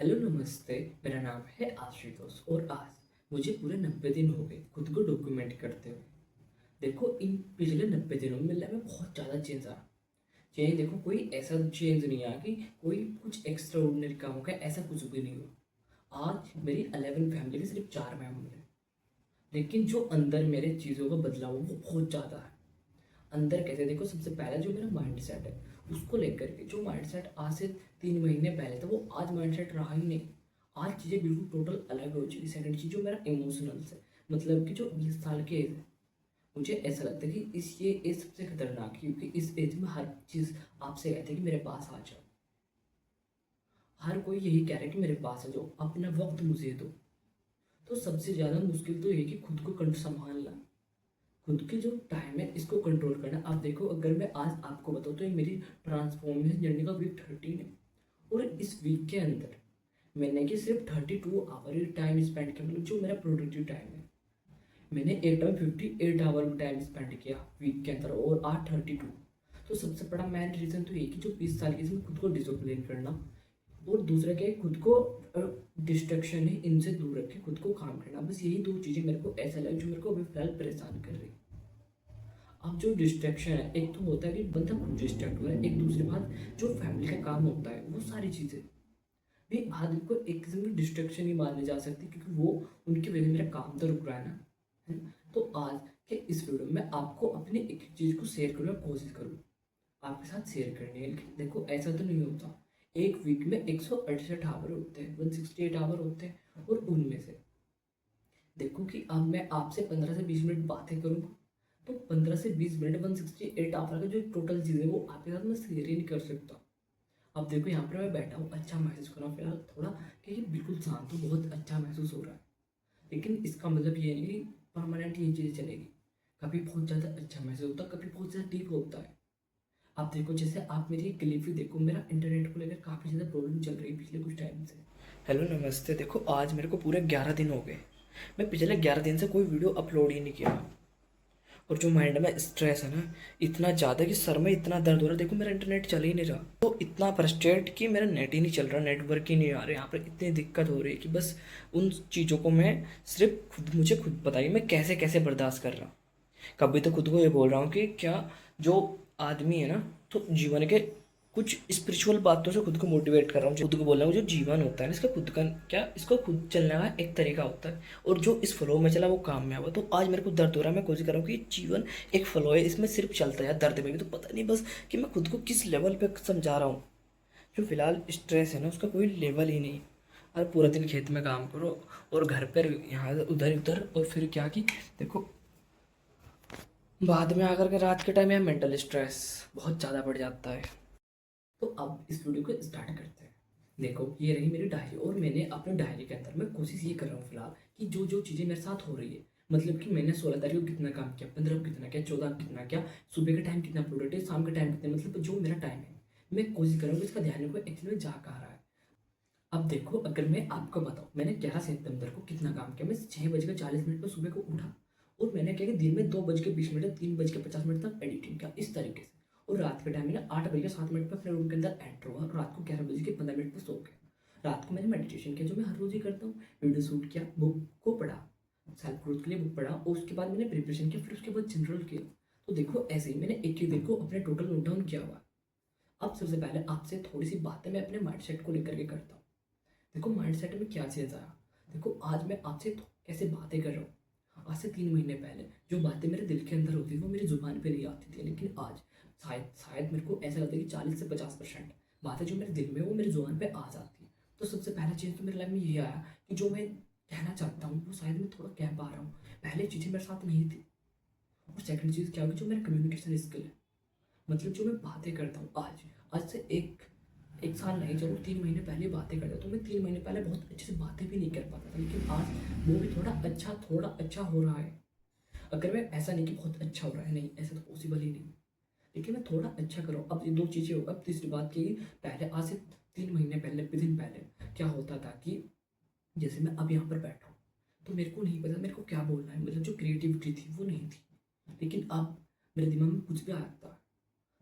Hello नमस्ते। मेरा नाम है आशुतोष और आज मुझे पूरे 90 दिन हो गए खुद को डॉक्यूमेंट करते हुए। देखो, इन पिछले 90 दिनों में लाइफ में बहुत ज़्यादा चेंज आया। चेंज देखो, कोई ऐसा चेंज नहीं आया कि कोई कुछ एक्स्ट्रा ऑर्डिनरी काम हो गया, ऐसा कुछ भी नहीं हुआ। आज मेरी 11 फैमिली के सिर्फ 4 मेंबर हैं, लेकिन जो अंदर मेरे चीज़ों का बदलाव है वो बहुत ज़्यादा है। अंदर कैसे देखो, सबसे पहला जो मेरा माइंड सेट है उसको लेकर के, जो माइंड सेट आज से 3 महीने पहले था वो आज माइंड सेट रहा ही नहीं। आज चीज़ें बिल्कुल टोटल अलग हो चुकी। सेकंड चीज़ जो मेरा इमोशनल्स है, मतलब कि जो 20 साल की एज है, मुझे ऐसा लगता है कि ये एज सबसे खतरनाक है, क्योंकि इस एज में हर चीज़ आपसे कहते हैं कि मेरे पास आ जाओ। हर कोई यही कह रहा है कि मेरे पास आ जाओ, अपना वक्त मुझे दो। तो सबसे ज़्यादा मुश्किल तो ये कि खुद को संभालना, खुद की जो टाइम है इसको कंट्रोल करना। आप देखो, अगर मैं आज आपको बताऊँ तो ये मेरी ट्रांसफॉर्मेशन जर्नी का वीक 13 है, और इस वीक के अंदर मैंने कि सिर्फ 32 आवर टाइम स्पेंड किया, मतलब जो मेरा प्रोडक्टिव टाइम है। मैंने एक टाइम 58 आवर टाइम स्पेंड किया वीक के अंदर, और आज 32। तो सबसे बड़ा मेन रीज़न तो ये कि जो 20 साल की इसमें खुद को डिसिप्लिन करना, और दूसरा क्या है, खुद को डिस्ट्रक्शन है इनसे दूर रख के खुद को काम करना। बस यही दो चीज़ें मेरे को ऐसा लगे जो मेरे को अभी फिलहाल परेशान कर रही है। अब जो डिस्ट्रैक्शन है, एक तो होता है कि बंदा खुद डिस्ट्रैक्ट हो रहा है, एक दूसरी बात जो फैमिली का काम होता है वो सारी चीज़ें भी आदमी को एक किस्म की डिस्ट्रैक्शन ही मानने जा सकती, क्योंकि वो उनकी वजह से मेरा काम तो रुक रहा है ना, है ना? तो आज के इस वीडियो में आपको अपनी एक चीज़ को शेयर करने की कोशिश करूँ, आपके साथ शेयर करनी है। लेकिन देखो, ऐसा तो नहीं होता। एक वीक में 168 आवर होते हैं, 168 आवर होते हैं, और उनमें से देखो कि अब मैं आपसे 15 से 20 मिनट बातें करूँगा, तो 15 से 20 मिनट 168 आवर का जो टोटल चीज़ है वो आपके साथ मैं शेयर ही नहीं कर सकता। अब देखो, यहाँ पर मैं बैठा हूँ, अच्छा महसूस कर रहा हूँ फिलहाल थोड़ा, क्योंकि बिल्कुल शांत हूँ, बहुत अच्छा महसूस हो रहा है। लेकिन इसका मतलब ये नहीं कि परमानेंट ये चीज़ चलेगी। कभी बहुत ज़्यादा अच्छा महसूस होता है, कभी बहुत ज़्यादा ठीक होता है। आप देखो, जैसे आप मेरी एक क्लिप ही देखो, मेरा इंटरनेट को लेकर काफ़ी ज़्यादा प्रॉब्लम चल रही है पिछले कुछ टाइम से। हेलो नमस्ते। देखो, आज मेरे को पूरे 11 दिन हो गए, मैं पिछले 11 दिन से कोई वीडियो अपलोड ही नहीं किया। और जो माइंड में स्ट्रेस है ना, इतना ज़्यादा कि सर में इतना दर्द हो रहा है। देखो, मेरा इंटरनेट चल ही नहीं रहा, तो इतना फ्रस्ट्रेट कि मेरा नेट ही नहीं चल रहा, नेटवर्क ही नहीं आ रहा। यहाँ पर इतनी दिक्कत हो रही है कि बस उन चीज़ों को मैं सिर्फ खुद, मुझे खुद बताइए मैं कैसे कैसे बर्दाश्त कर रहा हूँ। कभी तो खुद को ये बोल रहा हूँ कि क्या जो आदमी है ना, तो जीवन के कुछ स्पिरिचुअल बातों से खुद को मोटिवेट कर रहा हूँ। खुद को बोल रहा हूँ जो जीवन होता है ना, इसका खुद का क्या, इसको खुद चलने का एक तरीका होता है, और जो इस फ्लो में चला वो काम में आवा। तो आज मेरे को दर्द हो रहा है, मैं कोशिश कर रहा हूँ कि जीवन एक फ्लो है, इसमें सिर्फ चलता है। दर्द में भी तो पता नहीं बस कि मैं खुद को किस लेवल पे समझा रहा हूँ। जो फिलहाल स्ट्रेस है ना, उसका कोई लेवल ही नहीं। और पूरा दिन खेत में काम करो, और घर पर यहाँ उधर उधर, और फिर क्या कि देखो, बाद में आकर के रात के टाइम या मेंटल स्ट्रेस बहुत ज़्यादा बढ़ जाता है। तो अब इस वीडियो को स्टार्ट करते हैं। देखो, ये रही मेरी डायरी, और मैंने अपने डायरी के अंदर मैं कोशिश ये कर रहा हूँ फिलहाल कि जो जो चीज़ें मेरे साथ हो रही है, मतलब कि मैंने 16 तारीख को कितना काम किया, 15 को कितना किया, 14 को कितना किया, सुबह का टाइम कितना प्रोडक्टिव, शाम का टाइम कितना, मतलब जो मेरा टाइम है मैं कोशिश कर रहा हूँ इसका ध्यान रखो एक्चुअली में जा कहाँ रहा है। अब देखो, अगर मैं आपको बताऊँ मैंने 11 सितंबर को कितना काम किया, मैं 6:40 पर सुबह को उठा, और मैंने क्या कि दिन में 2:20 3:50 तक एडिटिंग किया इस तरीके से। और रात के टाइम मैंने 8:07 पर अपने रूम के अंदर एंटर हुआ, और रात को 11:15 पर सो गया। रात को मैंने मेडिटेशन किया, जो मैं हर रोज़ ही करता हूँ, वीडियो शूट किया, बुक को पढ़ा, सेल्फ ग्रोथ के लिए बुक पढ़ा, और उसके बाद मैंने प्रिपरेशन किया, फिर उसके बाद जनरल किया। तो देखो, ऐसे ही मैंने एक एक दिन को अपने टोटल नोट डाउन किया हुआ। अब सबसे पहले आपसे थोड़ी सी बातें मैं अपने माइंडसेट को लेकर के करता हूँ। देखो, माइंडसेट में क्या चेंज आया। देखो, आज मैं आपसे कैसे बातें कर रहा हूँ। आज से 3 महीने पहले जो बातें मेरे दिल के अंदर होती थी वो मेरी जुबान पे नहीं आती थी, लेकिन आज शायद शायद मेरे को ऐसा लगता है कि 40 से 50% बातें जो मेरे दिल में वो मेरी जुबान पे आ जाती है। तो सबसे पहला चेंज तो मेरे लाइफ में ये आया कि जो मैं कहना चाहता हूँ वो शायद मैं थोड़ा कह पा रहा हूँ, पहले चीज़ें मेरे साथ नहीं थी। और सेकंड चीज़ क्या होगी, जो मेरा कम्युनिकेशन स्किल है, मतलब जो मैं बातें करता हूँ आज, आज से एक साल नहीं, चलो 3 महीने पहले बातें करता, तो मैं 3 महीने पहले बहुत अच्छे से बातें भी नहीं कर पाता था, लेकिन आज वो भी थोड़ा अच्छा हो रहा है। अगर मैं ऐसा नहीं कि बहुत अच्छा हो रहा है, नहीं, ऐसा तो पॉसिबल ही नहीं, लेकिन मैं थोड़ा अच्छा कर रहा हूँ। अब ये दो चीज़ें हो। अब तीसरी बात की, पहले आज से 3 महीने पहले, 90 दिन पहले क्या होता था कि जैसे मैं अब यहाँ पर बैठा हूँ, तो मेरे को नहीं पता मेरे को क्या बोलना है, मतलब जो क्रिएटिविटी थी वो नहीं थी। लेकिन अब मेरे दिमाग में कुछ भी आता है।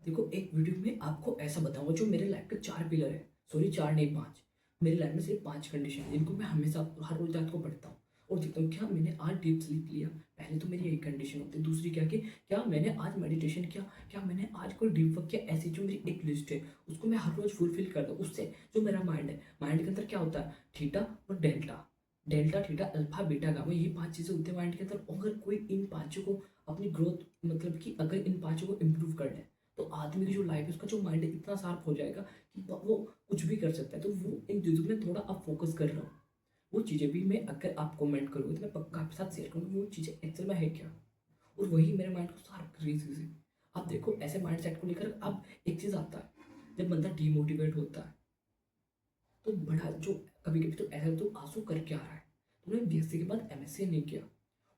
देखो, एक वीडियो में आपको ऐसा बताऊंगा, जो मेरे लाइफ के 4 पिलर है, सॉरी 4 नहीं 5, मेरी लाइफ में सिर्फ 5 कंडीशन है जिनको मैं हमेशा हर रोज रात को पढ़ता हूँ और देखता हूँ क्या मैंने आज डीप स्लीप लिया। पहले तो मेरी एक कंडीशन होती है, दूसरी क्या कि क्या मैंने आज मेडिटेशन किया, क्या मैंने आज कोई डीप वर्क किया। ऐसी जो मेरी एक लिस्ट है उसको मैं हर रोज फुलफिल करता हूँ। उससे जो मेरा माइंड है, माइंड के अंदर क्या होता है, थीटा और delta, delta theta alpha beta gamma, ये 5 चीज़ें होती है माइंड के अंदर। अगर कोई इन पाँचों को अपनी ग्रोथ मतलब कि अगर इन पाँचों को इम्प्रूव कर ले तो आदमी की जो लाइफ है उसका जो माइंड है इतना शार्प हो जाएगा कि वो कुछ भी कर सकता है। तो वो इन चीज़ों में थोड़ा अब फोकस कर रहा हूँ। वो चीज़ें भी मैं अगर आप कमेंट करोगे तो मैं पक्का आपके साथ शेयर करूँगा वो चीज़ें एक्चुअल में है क्या, और वही मेरे माइंड को शार्प कर रही चीज़ें। अब देखो ऐसे माइंड सेट को लेकर अब एक चीज़ आता है, जब बंदा डीमोटिवेट होता है तो बड़ा जो कभी कभी तो ऐसा तो आंसू करके आ रहा है, तूने बीएससी के बाद एमएससी नहीं किया।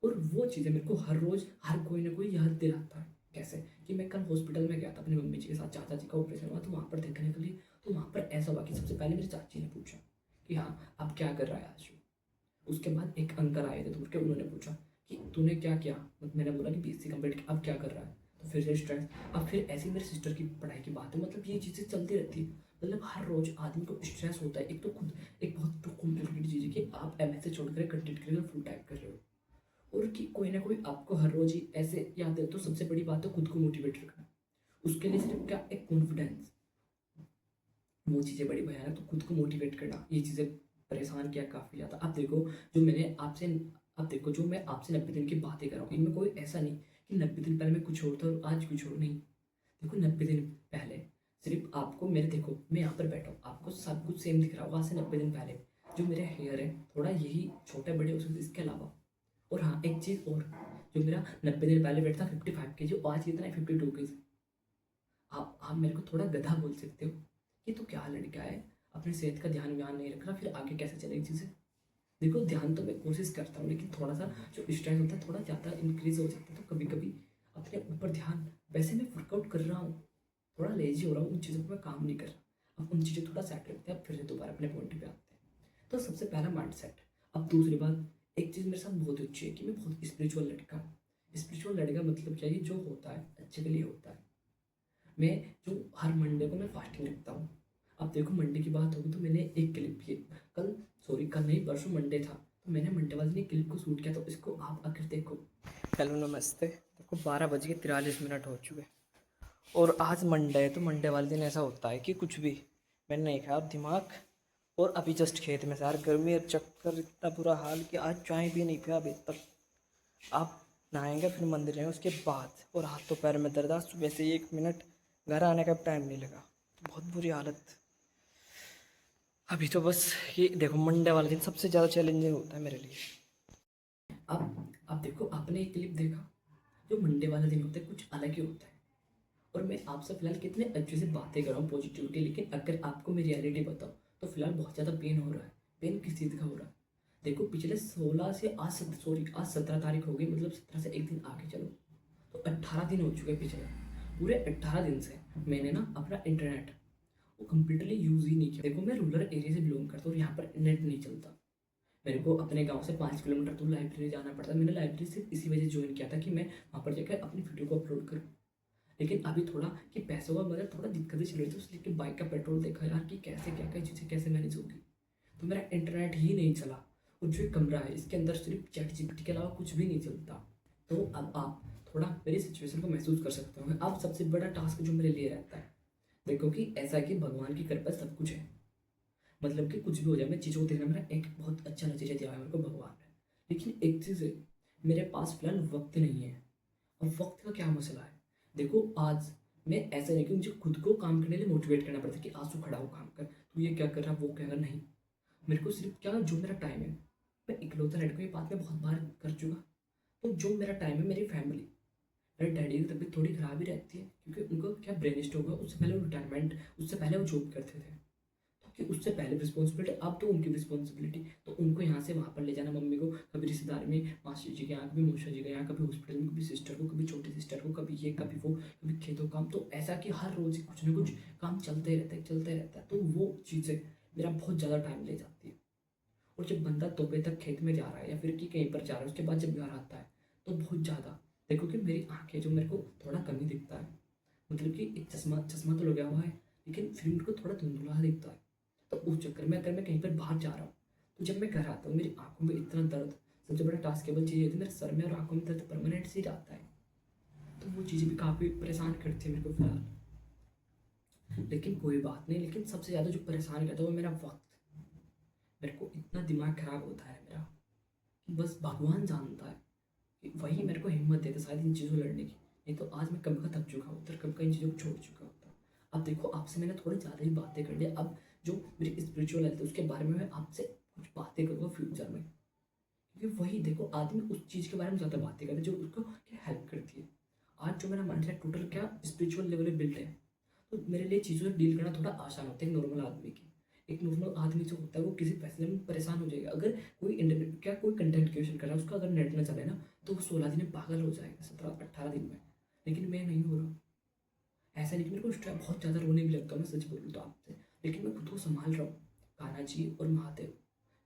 और वो चीज़ें मेरे को हर रोज़ हर कोई ना कोई याद दिलाता है। कैसे कि मैं कल हॉस्पिटल में गया था अपनी मम्मी जी के साथ, चाचा जी का ऑपरेशन हुआ तो वहाँ पर देखने के लिए। तो वहाँ पर ऐसा हुआ कि सबसे पहले मेरी चाची ने पूछा कि हाँ अब क्या कर रहा है आज। उसके बाद एक अंकल आए थे दूर के, उन्होंने पूछा कि तूने क्या किया, मतलब मैंने बोला कि बीएससी कंप्लीट किया, अब क्या कर रहा है। तो फिर से स्ट्रेस। अब फिर ऐसी मेरी सिस्टर की पढ़ाई की बात है, मतलब ये चीज़ें चलती रहती है। मतलब हर रोज आदमी को स्ट्रेस होता है। एक तो खुद एक बहुत कॉम्प्लिकेटेड चीज़ है कि आप एमएससी छोड़कर कंटेंट क्रिएटर फुल टाइम कर रहे हो, और कि कोई ना कोई आपको हर रोज ही ऐसे याद है। तो सबसे बड़ी बात है खुद को मोटिवेट रखना। उसके लिए सिर्फ क्या, एक कॉन्फिडेंस, वो चीज़ें बड़ी भयानक। तो खुद को मोटिवेट करना, ये चीज़ें परेशान किया काफ़ी ज़्यादा। अब देखो जो मैंने आपसे अब देखो जो मैं आपसे 90 दिन की बातें कर रहा हूँ, इनमें कोई ऐसा नहीं कि 90 दिन पहले मैं कुछ और था और आज कुछ और नहीं। देखो 90 दिन पहले सिर्फ आपको मेरे, देखो मैं यहाँ पर बैठा हूँ, आपको सब कुछ सेम दिख रहा होगा। आज से 90 दिन पहले जो मेरे हेयर है थोड़ा यही छोटे बड़े हो सकते इसके अलावा। और हाँ एक चीज़ और, जो मेरा 90 दिन पहले वेट था 55 kg, आज कितना है 52 kg। आप मेरे को थोड़ा गधा बोल सकते हो, ये तो क्या लड़का है, अपनी सेहत का ध्यान व्यान नहीं रख रहा, फिर आगे कैसे चलेगी चीज़ें। देखो ध्यान तो मैं कोशिश करता हूँ, लेकिन थोड़ा सा जो स्ट्रेस होता है थोड़ा ज़्यादा इंक्रीज हो जाता है। तो कभी कभी अपने ऊपर ध्यान, वैसे मैं वर्कआउट कर रहा हूँ, थोड़ा लेजी हो रहा हूँ, उन चीज़ों पर मैं काम नहीं कर रहा। अब उन चीज़ें थोड़ा सेट रखते हैं, अब फिर से दोबारा अपने पॉइंट पे आते हैं। तो सबसे पहला माइंड सेट। अब दूसरी बात, एक चीज़ मेरे साथ बहुत अच्छी है कि मैं बहुत स्पिरिचुअल लड़का हूँ। स्पिरिचुअल लड़का मतलब क्या है, जो होता है अच्छे के लिए होता है। मैं जो हर मंडे को मैं फास्टिंग रखता हूँ। अब देखो मंडे की बात होगी तो मैंने एक क्लिप की, कल सॉरी कल नहीं परसों मंडे था, तो मैंने मंडे वाले दिन क्लिप को शूट किया। तो इसको आप आकर देखो। हेलो नमस्ते। देखो 12 बज के 43 मिनट हो चुके और आज मंडे है। तो मंडे वाले दिन ऐसा होता है कि कुछ भी मैंने नहीं खाया, अब दिमाग, और अभी जस्ट खेत में से यार गर्मी और चक्कर इतना बुरा हाल कि आज चाय भी नहीं पिया अभी तक। आप नहाएंगे फिर मंदिर जाएंगे उसके बाद, और हाथ तो पैर में दर्द, आज सुबह से 1 मिनट घर आने का टाइम नहीं लगा, बहुत बुरी हालत। अभी तो बस ये देखो मंडे वाला दिन सबसे ज़्यादा चैलेंजिंग होता है मेरे लिए। अब देखो आपने एक क्लिप देखा, जो मंडे वाला दिन होता है कुछ अलग ही होता है। और मैं आपसे फिलहाल कितने अच्छे से बातें कर रहा हूँ पॉजिटिविटी, लेकिन अगर आपको मैं रियलिटी बताऊँ तो फिलहाल बहुत ज़्यादा पेन हो रहा है। पेन किस चीज़ का हो रहा है, देखो पिछले 16 से आज सॉरी आज 17 तारीख हो गई, मतलब 17 से एक दिन आगे चलो तो 18 दिन हो चुके हैं। पिछले पूरे 18 दिन से मैंने ना अपना इंटरनेट वो कम्प्लीटली यूज़ ही नहीं किया। देखो मैं रूरल एरिया से बिलोंग करता हूँ और यहाँ पर नेट नहीं चलता। मेरे को अपने गांव से 5 किलोमीटर दूर लाइब्रेरी जाना पड़ता है। मैंने लाइब्रेरी सिर्फ इसी वजह ज्वाइन किया था कि मैं वहाँ पर जाकर अपनी वीडियो को अपलोड करूँ। लेकिन अभी थोड़ा कि पैसों का मतलब थोड़ा दिक्कतें चल रही थी, इसलिए कि बाइक का पेट्रोल देखा यार कि कैसे क्या क्या चीज़ें कैसे मैनेज होगी। तो मेरा इंटरनेट ही नहीं चला, और जो कमरा है इसके अंदर सिर्फ चैट जीपीटी के अलावा कुछ भी नहीं चलता। तो अब आप थोड़ा मेरी सिचुएशन को महसूस कर सकते हो। अब सबसे बड़ा टास्क जो मेरे लिए रहता है, देखो कि ऐसा है कि भगवान की कृपा सब कुछ है, मतलब कि कुछ भी हो जाए मैं चीज़ों को देखना, मेरा एक बहुत अच्छा नतीजा दिया है मेरे को भगवान ने। लेकिन एक चीज़ है, मेरे पास फिलहाल वक्त नहीं है। अब वक्त का क्या मसला है, देखो आज मैं ऐसा नहीं कि मुझे खुद को काम करने के लिए मोटिवेट करना पड़ता है कि आज तू खड़ा हो काम कर, तू ये क्या कर रहा वो क्या कर, नहीं। मेरे को सिर्फ क्या, जो मेरा टाइम है, मैं इकलौता लड़का, ये बात मैं बहुत बार कर चुका। तो जो मेरा टाइम है, मेरी फैमिली, मेरे डैडी की तबीयत थोड़ी ख़राब ही रहती है क्योंकि उनको क्या ब्रेन स्ट्रोक हुआ, उससे पहले वो रिटायरमेंट, उससे पहले वो जॉब करते थे। कि उससे पहले रिस्पॉन्सिबिलिटी, अब तो उनकी रिस्पॉन्सिबिलिटी, तो उनको यहाँ से वहाँ पर ले जाना, मम्मी को कभी रिश्तेदार में मासी जी के यहाँ, कभी मौसा जी के यहाँ, कभी हॉस्पिटल में, कभी सिस्टर को, कभी छोटी सिस्टर को, कभी ये कभी वो, कभी खेतों काम। तो ऐसा कि हर रोज़ ही कुछ ना कुछ काम चलते रहता है चलते रहता है। तो वो चीज़ें मेरा बहुत ज़्यादा टाइम ले जाती है। और जब बंदा दोपहर तक खेत में जा रहा है या फिर कि कहीं पर जा रहा है, उसके बाद जब घर आता है तो बहुत ज़्यादा, देखो कि मेरी आँखें जो मेरे को थोड़ा कम ही दिखता है, मतलब कि एक चश्मा चश्मा तो लगा हुआ है लेकिन फिर मेरे को थोड़ा धुंधला दिखता है। तो उस चक्कर में अगर मैं कहीं पर बाहर जा रहा हूँ, तो जब मैं घर आता हूँ मेरी आँखों में इतना दर्द, सबसे बड़ा टास्केबल चीज़ ये थी, मेरे सर में और आँखों में दर्द परमानेंट से ही रहता है। तो वो चीज़ें भी काफ़ी परेशान करती है मेरे को फिलहाल। लेकिन कोई बात नहीं, लेकिन सबसे ज़्यादा जो परेशान करता है वो मेरा वक्त। मेरे को इतना दिमाग खराब होता है मेरा कि बस भगवान जानता है कि वही मेरे को हिम्मत देता है शायद इन चीज़ों से लड़ने की। नहीं तो आज मैं कब का थक चुका होता, कब का इन चीज़ों को छोड़ चुका होता। अब देखो आपसे मैंने थोड़ी ज़्यादा ही बातें कर ली। अब जो मेरी स्पिरिचुअल हेल्थ है उसके बारे में मैं आपसे कुछ बातें करूँगा फ्यूचर में, क्योंकि वही देखो आदमी उस चीज़ के बारे में ज़्यादा बातें करता है जो उसको क्या हेल्प करती है। आज जो मेरा माइंड है टोटल क्या स्पिरिचुअल लेवल पे बिल्ड है, तो मेरे लिए चीज़ों से डील करना थोड़ा आसान होता है नॉर्मल आदमी की। एक नॉर्मल आदमी जो होता है वो किसी फैसले में परेशान हो जाएगा। अगर कोई इंटरनेट क्या कोई कंटेंट क्रिएशन कर रहा है, उसका अगर नेट ना चले ना, तो वो 16 दिन में पागल हो जाएगा, 17-18 दिन में। लेकिन मैं नहीं हो रहा। ऐसा नहीं कि मेरे को उस टाइम बहुत ज़्यादा रोने भी लगता है, मैं सच बोलूँ तो आपसे, लेकिन मैं खुद को संभाल रहा हूँ। कान्हा जी और महादेव,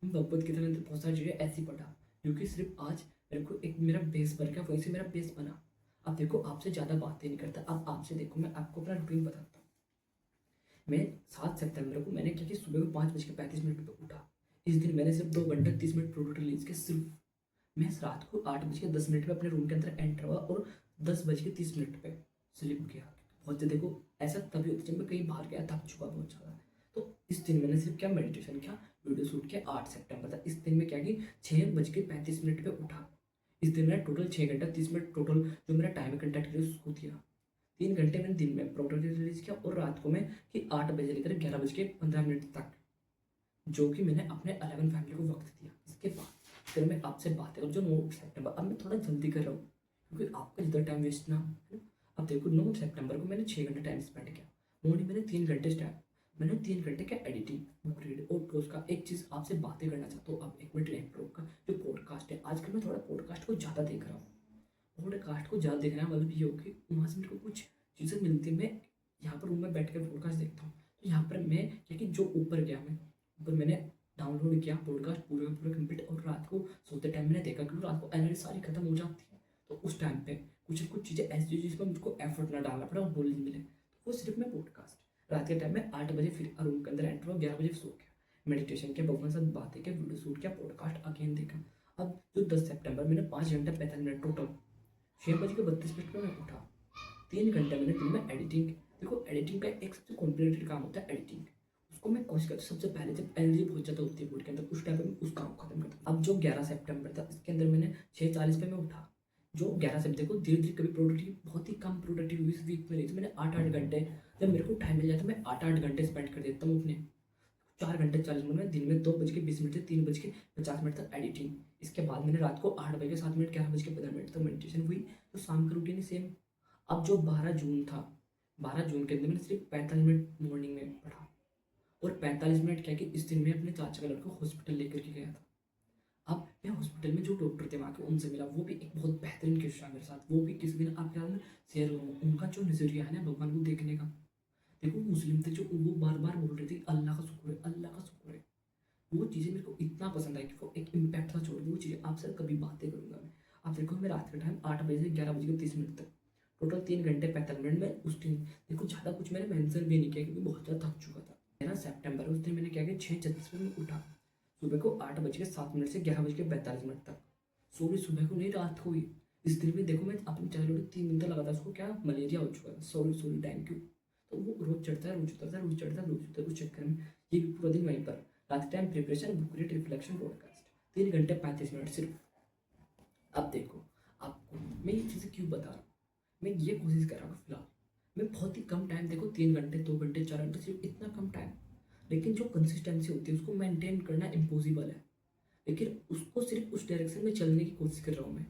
मैं भगवत गीता के अंदर बहुत सारी चीज़ें ऐसी पढ़ा क्योंकि सिर्फ आज मेरे को एक मेरा बेस बन गया, वहीं से मेरा बेस बना। अब देखो आपसे ज़्यादा बातें नहीं करता, अब आपसे देखो मैं आपको अपना रूटीन बताता हूँ। मैं 7 सितंबर को मैंने क्या कि सुबह को 5:35 पर उठा। इस दिन मैंने सिर्फ 2 घंटा 30 मिनट प्रोडक्ट रिलीज के सिर्फ। मैं रात को 8:10 पे अपने रूम के अंदर एंटर हुआ और 10:30 पे स्लिप किया। बहुत ज़्यादा देखो ऐसा तभी होता है जब मैं कहीं बाहर गया थक चुका बहुत ज़्यादा। तो इस दिन मैंने सिर्फ क्या मेडिटेशन किया, वीडियो शूट किया। 8 सितंबर था, इस दिन में क्या कि 6:35 पे उठा। इस दिन मैंने टोटल 6 घंटा 30 मिनट टोटल जो मेरा टाइम कंटेक्ट किया उसको दिया। 3 घंटे मैंने दिन में प्रोडक्ट रिलीज किया और रात को मैं कि 8 बजे लेकर 11:15 तक जो कि मैंने अपने 11 फैमिली को वक्त दिया। इसके बाद फिर मैं आपसे बात करूँ जो 9 सितंबर, अब मैं थोड़ा जल्दी कर रहा हूँ क्योंकि आपका ज़्यादा टाइम वेस्ट ना हो, है ना। अब देखो 9 सितंबर को मैंने 6 घंटे टाइम स्पेंड किया। मॉर्निंग मैंने 3 घंटे स्टार्ट, मैंने 3 घंटे का एडिटिंग बुक रीड और प्रोज का एक चीज़ आपसे बातें करना चाहता हूँ। अब 1 मिनट प्रो का जो पॉडकास्ट है, आजकल मैं थोड़ा पॉडकास्ट को ज़्यादा देख रहा हूँ। पॉडकास्ट को ज़्यादा देखना मतलब ये हो कि वहाँ से मेरे को कुछ चीज़ें मिलती हैं। मैं यहाँ पर रूम में बैठ कर पॉडकास्ट देखता हूँ, तो यहाँ पर मैं क्या कि जो ऊपर गया मैं ऊपर मैंने डाउनलोड किया पॉडकास्ट पूरे का पूरा कंप्लीट, और रात को सोते टाइम मैंने देखा क्योंकि रात को एनर्जी सारी खत्म हो जाती है। तो उस टाइम पे कुछ न कुछ चीज़ें ऐसी चीज़ जिसमें मुझको एफर्ट ना डालना पड़े और बोलने मिले, तो वो सिर्फ मैं पॉडकास्ट रात के टाइम में 8 बजे फिर रूम के अंदर एंटर हुआ, 11 बजे सो गया, मेडिटेशन किया, भगवान के साथ बातें किया, वीडियो शूट किया, पॉडकास्ट अगेन देखा। अब जो 10 सितंबर मैंने 5 घंटा 45 मिनट टोटल 6:32 पे मैं उठा। 3 घंटे मैंने दिन में एडिटिंग, देखो एडिटिंग का एक सबसे कॉम्प्लिकेटेड काम होता है एडिटिंग। उसको मैं कोशिश करता हूँ सबसे पहले जब एनर्जी बहुत ज़्यादा होती है बॉडी के अंदर उस टाइम पे मैं उस काम को खत्म करता हूँ। अब जो 11 सितंबर था इसके अंदर मैंने 6:40 पे मैं उठा। जो 11 सितंबर देखो धीरे धीरे कभी प्रोडक्टिव बहुत ही कम प्रोडक्टिव इस वीक में रही, तो मैंने 8-8 घंटे जब मेरे को टाइम मिल जाता है मैं 8-8 घंटे स्पेंड कर देता हूँ अपने 4 घंटे 40 मिनट में दिन में 2:20 से 3:50 तक एडिटिंग। इसके बाद मैंने रात को 8 बजे 7 मिनट 11:15 तक मेडिटेशन हुई। तो शाम का रूटीन सेम। अब जो 12 जून था, 12 जून के अंदर मैंने सिर्फ 45 मिनट मॉर्निंग में पढ़ा और 45 मिनट क्या कि इस दिन मैं अपने चाचा का लड़का हॉस्पिटल लेकर के गया था। अब मैं हॉस्पिटल में जो डॉक्टर थे वहाँ के उनसे मिला, वो भी एक बहुत बेहतरीन किस्सा मेरे साथ, वो भी किसी दिन आपके साथ में शेयर करूँगा। उनका जो नज़रिया है ना भगवान को देखने का, देखो मुस्लिम थे जो वो बार बार बोल रहे थे अल्लाह का शुक्र है अल्लाह का शुक्र है। वो चीज़ें मेरे को इतना पसंद आई कि वो एक इम्पैक्ट था छोड़, वो चीज़ें आपसे कभी बातें करूँगा मैं। आप देखो मैं रात के टाइम 8 बजे से 11:30 तक टोटल 3 घंटे 45 मिनट में उस दिन देखो ज़्यादा कुछ मैंने मेंशन भी नहीं किया क्योंकि बहुत ज़्यादा थक चुका था। 13 सितंबर उस दिन मैंने क्या किया 6:36 में मैं उठा। सुबह को 8:07 से 11:42 तक सॉरी सुबह को नहीं रात को ही। इस दिन में देखो मैं अपनी चाइल्डहुड 3 दिन तक लगा था, उसको क्या मलेरिया हो चुका था, सॉरी सॉरी थैंक यू। तो वो रोज चढ़ता है रोज उतरता है रोज चढ़ता है रोज उतरता है, उस चक्कर में ये भी पूरा दिन वहीं पर रात time preparation book read reflection podcast 3 घंटे 35 मिनट सिर्फ। अब देखो आपको मैं ये चीज़ें क्यों बता रहा हूँ, मैं ये कोशिश कर रहा हूँ फिलहाल मैं बहुत ही कम टाइम, देखो 3 घंटे 2 घंटे 4 घंटे सिर्फ इतना कम टाइम, लेकिन जो कंसिस्टेंसी होती है उसको मेंटेन करना इम्पॉसिबल है। लेकिन उसको सिर्फ उस डायरेक्शन में चलने की कोशिश कर रहा हूँ मैं।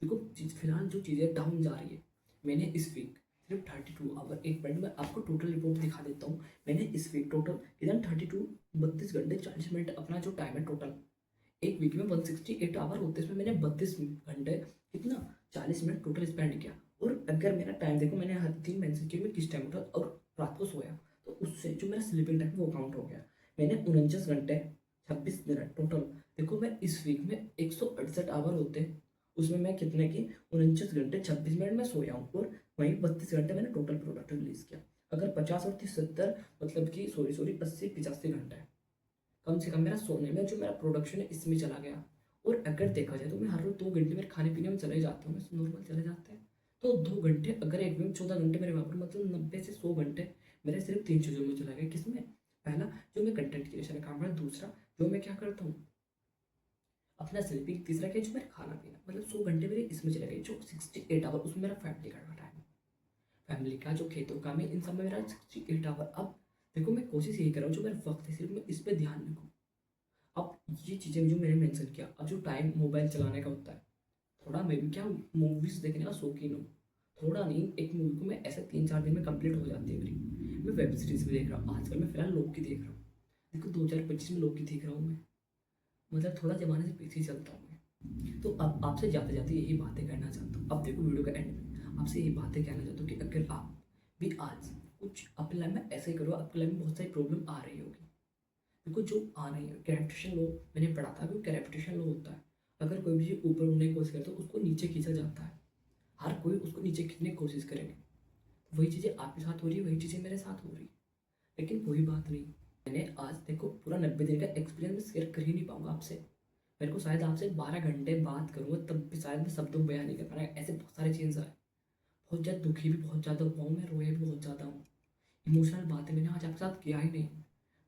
देखो फिलहाल जो चीज़ें डाउन जा रही है, मैंने इस वीक सिर्फ 32 आवर, एक मिनट में आपको टोटल रिपोर्ट दिखा देता हूँ। मैंने इस वीक टोटल किधर 32 32 घंटे 40 मिनट अपना जो टाइम है टोटल, एक वीक में 168 आवर होते हैं, इसमें मैंने 32 घंटे कितना 40 मिनट टोटल स्पेंड किया। और अगर मेरा टाइम देखो मैंने हर दिन मेंशन किया मैं किस टाइम उठा और रात को सोया, तो उससे जो मेरा स्लीपिंग टाइम वो काउंट हो गया। मैंने 49 घंटे 26 मिनट टोटल, देखो मैं इस वीक में 168 आवर होते हैं उसमें मैं कितने की 49 घंटे 26 मिनट में सोया हूँ और वहीं 32 घंटे मैंने टोटल प्रोडक्ट रिलीज किया। अगर 50 और 30 70 मतलब कि सॉरी 80 85 घंटा है कम से कम मेरा सोने में, जो मेरा प्रोडक्शन है इसमें चला गया। और अगर देखा जाए तो मैं हर रोज 2 घंटे मेरे खाने पीने में चले जाते हैं, नॉर्मल चले जाते हैं। तो 2 घंटे अगर एक दिन 14 घंटे मेरे वहाँ पर, मतलब 90 से 100 घंटे मेरे सिर्फ 3 चीज़ों में चला गया। किसमें? पहला, जो मैं कंटेंट क्रिएशन का काम कर, दूसरा जो मैं क्या करता हूँ अपना स्लीपिंग, तीसरा क्या जो मेरा खाना पीना, मतलब 100 घंटे मेरे इसमें चले गए। जो 68 आवर उसमें मेरा फैमिली का टाइम, फैमिली का जो खेतों का में, इन सब में मेरा 68 आवर। अब देखो मैं कोशिश यही कर रहा हूँ, जो मेरा वक्त है सिर्फ मैं इस पर ध्यान रखूँ। अब ये चीज़ें जो मैंने मेंशन किया, अब जो टाइम मोबाइल चलाने का होता है, थोड़ा मैं भी क्या मूवीज़ देखने का शौकीन हूँ। थोड़ा नहीं, एक मूवी को मैं ऐसे 3 4 दिन में कंप्लीट हो जाती है मेरी। मैं वेब सीरीज़ भी देख रहा हूँ आजकल, मैं फिलहाल लोकी देख रहा हूँ। देखो 2025 में लोकी देख रहा हूँ मैं, मतलब थोड़ा ज़माने से पीछे चलता हूँ मैं। तो अब आपसे जाते जाते यही बातें कहना चाहता हूँ। अब देखो वीडियो का एंड में आपसे यही बातें कहना चाहता हूँ कि अगर आप भी आज कुछ अपनी लाइफ में ऐसे ही करो, आपकी लाइफ में बहुत सारी प्रॉब्लम आ रही होगी। देखो जो आ रही है, ग्रेविटेशन लो मैंने पढ़ा था, कि ग्रेविटेशन लो होता है, अगर कोई भी चीज़ ऊपर उड़ने की कोशिश करे तो उसको नीचे खींचा जाता है। हर कोई उसको नीचे खींचने की कोशिश करेंगे। वही चीज़ें आपके साथ हो रही है, वही चीज़ें मेरे साथ हो रही है। लेकिन कोई बात नहीं, मैंने आज देखो पूरा 90 दिन का एक्सपीरियंस शेयर कर ही नहीं पाऊंगा आपसे। मेरे को शायद आपसे 12 घंटे बात करूँगा तब भी शायद मैं शब्दों में बयान नहीं कर पाऊंगा। ऐसे बहुत सारे चेंज आए, बहुत ज़्यादा दुखी भी बहुत ज़्यादा हुआ हूँ मैं, रोया भी बहुत ज़्यादा हूँ। इमोशनल बातें मैंने आज आपके साथ किया ही नहीं,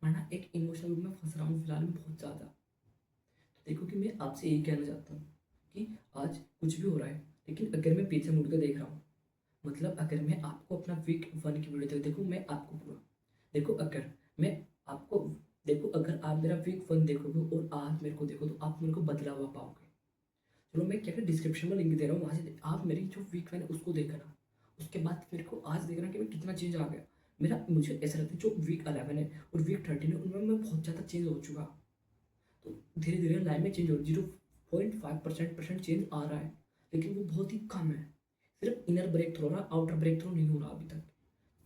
वरना एक इमोशनल रूप में फंस रहा हूँ फिलहाल में बहुत ज़्यादा। तो देखो कि मैं आपसे यही कहना चाहता हूँ कि आज कुछ भी हो रहा है, लेकिन अगर मैं पीछे मुड़ कर देख रहा हूँ, मतलब अगर मैं आपको अपना वीक 1 की वीडियो देखो, मैं आपको पूरा देखो, अगर मैं आपको देखो, अगर आप मेरा वीक 1 देखोगे और आज मेरे को देखो तो आप मेरे को बदला हुआ पाओगे। चलो मैं क्या डिस्क्रिप्शन में लिंक दे रहा हूँ, वहाँ से आप मेरी जो वीक 1 है उसको देखना। उसके बाद मेरे को आज देखना कि मैं कितना चेंज आ गया मेरा। मुझे ऐसा लगता है जो वीक 11 है और वीक 13 है उनमें मैं बहुत ज़्यादा चेंज हो चुका। तो धीरे धीरे लाइफ में चेंज हो, 0.5% चेंज आ रहा है, लेकिन वो बहुत ही कम है। सिर्फ इनर ब्रेक थ्रू हो रहा, आउटर ब्रेक थ्रू नहीं हो रहा अभी तक।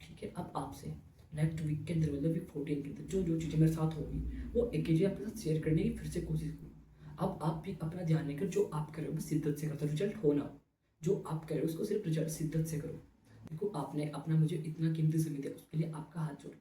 ठीक है, अब आपसे नेक्स्ट वीक के अंदर, मतलब वीक 14 के अंदर जो जो चीज़ें मेरे साथ होगी वो एक चीज़ें आपके साथ शेयर करने की फिर से कोशिश करूँ। अब आप भी अपना ध्यान लेकर जो आप कर रहे हो बस शिद्दत से करो, रिजल्ट हो ना हो, जो आप कर रहे हो उसको सिर्फ रिजल्ट शिद्दत से करो। देखो आपने अपना मुझे इतना कीमती समय दिया, उसके लिए आपका हाथ जोड़ के